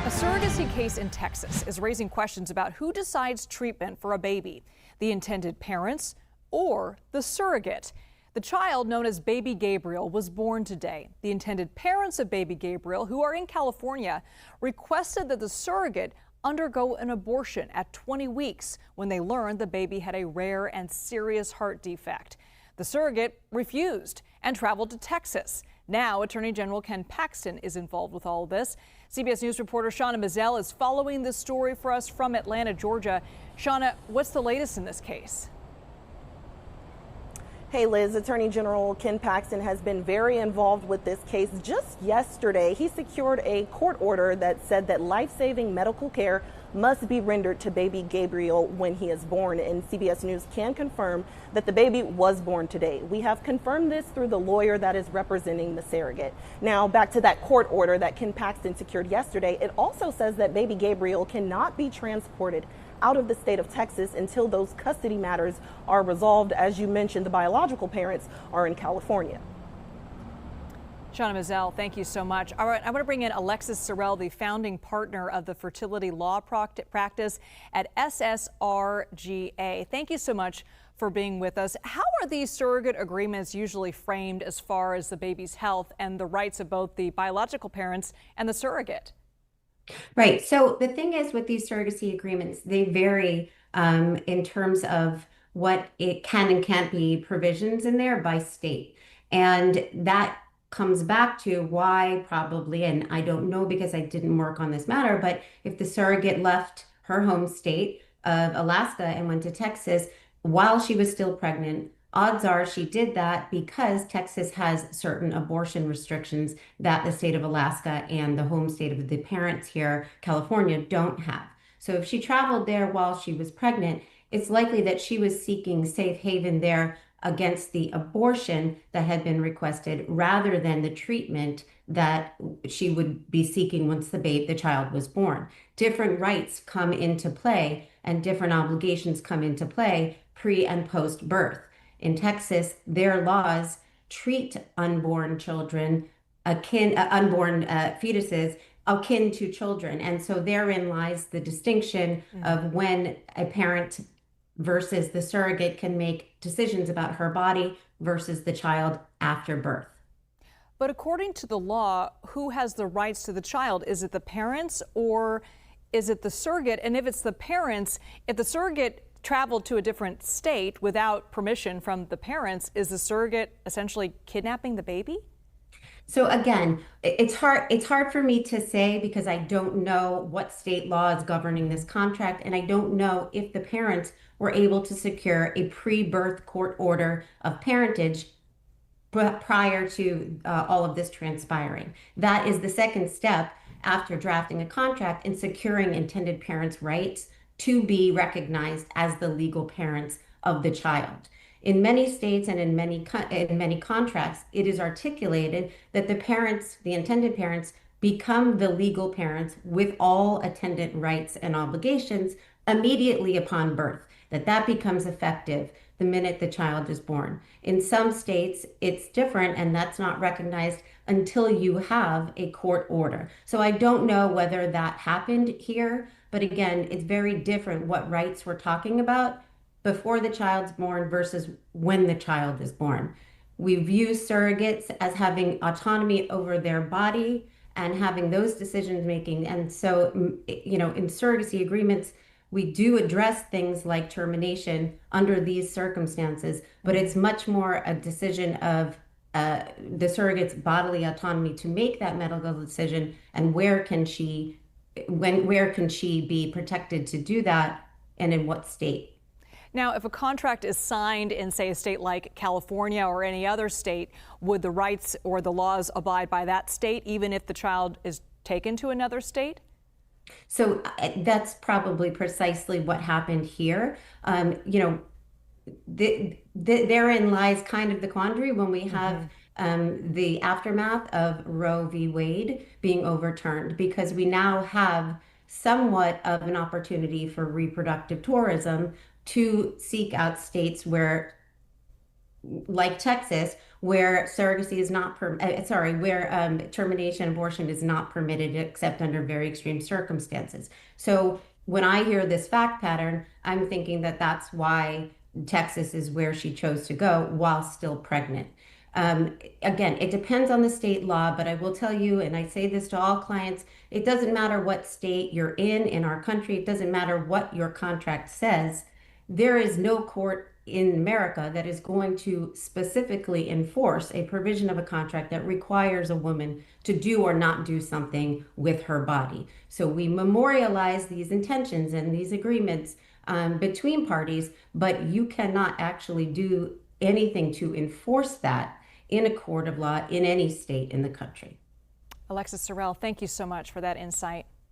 A surrogacy case in Texas is raising questions about who decides treatment for a baby, the intended parents or the surrogate. The child, known as Baby Gabriel, was born today. The intended parents of Baby Gabriel, who are in California, requested that the surrogate undergo an abortion at 20 weeks when they learned the baby had a rare and serious heart defect. The surrogate refused and traveled to Texas. Now, Attorney General Ken Paxton is involved with all of this. CBS News reporter Shawna Mizelle is following this story for us from Atlanta, Georgia. Shawna, what's the latest in this case? Hey Liz, Attorney General Ken Paxton has been very involved with this case. Just yesterday, he secured a court order that said that life-saving medical care must be rendered to baby Gabriel when he is born, and CBS News can confirm that the baby was born today. We have confirmed this through the lawyer that is representing the surrogate. Now, back to that court order that Ken Paxton secured yesterday, it also says that baby Gabriel cannot be transported out of the state of Texas until those custody matters are resolved. As you mentioned, the biological parents are in California. Shawna Mizelle, thank you so much. All right, I want to bring in Alexis Cirel, the founding partner of the fertility law practice at SSRGA. Thank you so much for being with us. How are these surrogate agreements usually framed as far as the baby's health and the rights of both the biological parents and the surrogate? Right. So the thing is with these surrogacy agreements, they vary in terms of what it can and can't be provisions in there by state. And that comes back to why probably, and I don't know because I didn't work on this matter, but if the surrogate left her home state of Alaska and went to Texas while she was still pregnant, odds are she did that because Texas has certain abortion restrictions that the state of Alaska and the home state of the parents here, California, don't have. So if she traveled there while she was pregnant, it's likely that she was seeking safe haven there against the abortion that had been requested rather than the treatment that she would be seeking once the child was born. Different rights come into play and different obligations come into play pre and post birth. In Texas, their laws treat unborn children, unborn fetuses, akin to children. And so therein lies the distinction of when a parent versus the surrogate can make decisions about her body versus the child after birth. But according to the law, who has the rights to the child? Is it the parents or is it the surrogate? And if it's the parents, if the surrogate traveled to a different state without permission from the parents, is the surrogate essentially kidnapping the baby? So again, it's hard for me to say because I don't know what state law is governing this contract, and I don't know if the parents were able to secure a pre-birth court order of parentage prior to all of this transpiring. That is the second step after drafting a contract and securing intended parents' rights to be recognized as the legal parents of the child. In many states and in many contracts, it is articulated that the parents, the intended parents, become the legal parents with all attendant rights and obligations immediately upon birth, that becomes effective the minute the child is born. In some states, it's different, and that's not recognized until you have a court order. So I don't know whether that happened here, but again, it's very different what rights we're talking about before the child's born versus when the child is born. We view surrogates as having autonomy over their body and having those decisions making. And so, in surrogacy agreements, we do address things like termination under these circumstances, but it's much more a decision of the surrogate's bodily autonomy to make that medical decision and where can she be protected to do that and in what state. Now, if a contract is signed in, say, a state like California or any other state, would the rights or the laws abide by that state, even if the child is taken to another state? So that's probably precisely what happened here. Therein lies kind of the quandary when we have the aftermath of Roe v. Wade being overturned, because we now have somewhat of an opportunity for reproductive tourism to seek out states where, like Texas, where surrogacy is not where termination abortion is not permitted except under very extreme circumstances. So when I hear this fact pattern, I'm thinking that that's why Texas is where she chose to go while still pregnant. Again, it depends on the state law, but I will tell you, and I say this to all clients, it doesn't matter what state you're in our country, it doesn't matter what your contract says. There is no court in America that is going to specifically enforce a provision of a contract that requires a woman to do or not do something with her body. So we memorialize these intentions and these agreements between parties, but you cannot actually do anything to enforce that in a court of law in any state in the country. Alexis Cirel, thank you so much for that insight.